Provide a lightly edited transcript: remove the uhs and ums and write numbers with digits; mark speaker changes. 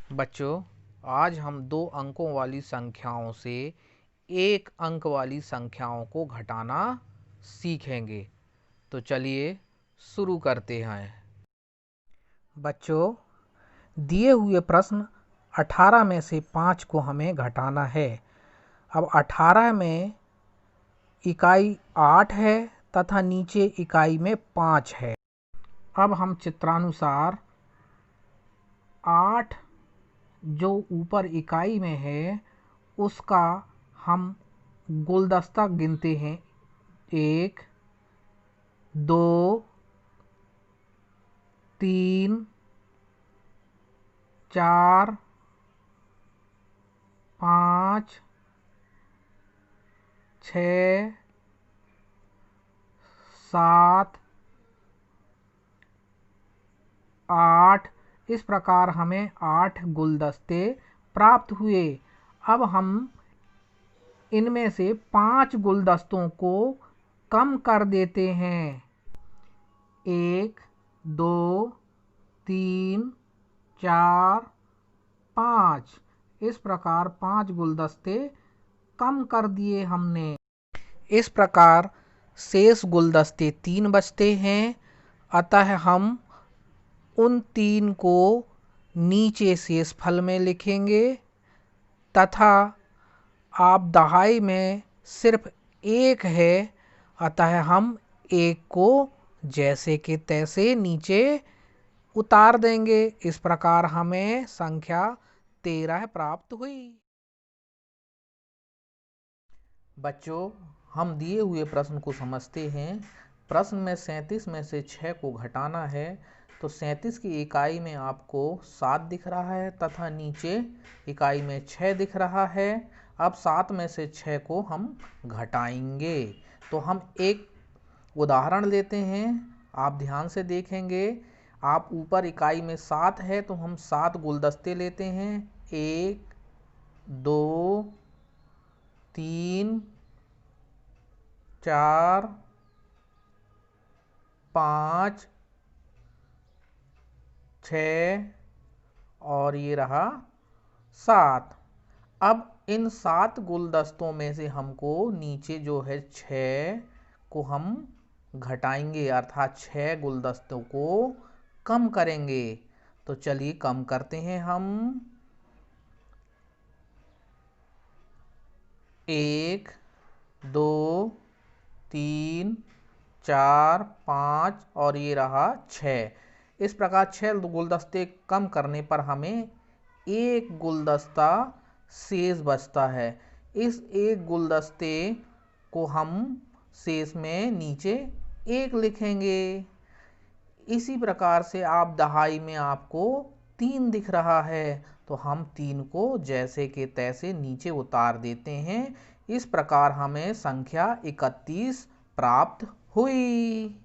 Speaker 1: बच्चों, आज हम 2 अंकों वाली संख्याओं से 1 अंक वाली संख्याओं को घटाना सीखेंगे। तो चलिए शुरू करते हैं। बच्चों, दिए हुए प्रश्न 18 में से 5 को हमें घटाना है। अब 18 में इकाई 8 है तथा नीचे इकाई में 5 है। अब हम चित्रानुसार 8 जो ऊपर इकाई में है उसका हम गुलदस्ता गिनते हैं। 1, 2, 3, 4, 5, 6, 7, 8। इस प्रकार हमें 8 गुलदस्ते प्राप्त हुए। अब हम इनमें से 5 गुलदस्तों को कम कर देते हैं। 1, 2, 3, 4, 5। इस प्रकार 5 गुलदस्ते कम कर दिए हमने। इस प्रकार शेष गुलदस्ते 3 बचते हैं। अतः हम उन 3 को नीचे शेषफल में लिखेंगे तथा आप दहाई में सिर्फ 1 है, अतः हम 1 को जैसे के तैसे नीचे उतार देंगे। इस प्रकार हमें संख्या 13 प्राप्त हुई। बच्चों, हम दिए हुए प्रश्न को समझते हैं। प्रश्न में 37 में से 6 को घटाना है। तो 37 की इकाई में आपको 7 दिख रहा है तथा नीचे इकाई में 6 दिख रहा है। अब 7 में से 6 को हम घटाएंगे। तो हम एक उदाहरण लेते हैं, आप ध्यान से देखेंगे। आप ऊपर इकाई में 7 है तो हम 7 गुलदस्ते लेते हैं। 1, 2, 3, 4, 5, 6 और ये रहा 7। अब इन 7 गुलदस्तों में से हमको नीचे जो है 6 को हम घटाएंगे, अर्थात 6 गुलदस्तों को कम करेंगे। तो चलिए कम करते हैं हम। 1, 2, 3, 4, 5 और ये रहा 6। इस प्रकार 6 गुलदस्ते कम करने पर हमें 1 गुलदस्ता शेष बचता है। इस 1 गुलदस्ते को हम शेष में नीचे 1 लिखेंगे। इसी प्रकार से आप दहाई में आपको 3 दिख रहा है तो हम 3 को जैसे के तैसे नीचे उतार देते हैं। इस प्रकार हमें संख्या 31 प्राप्त हुई।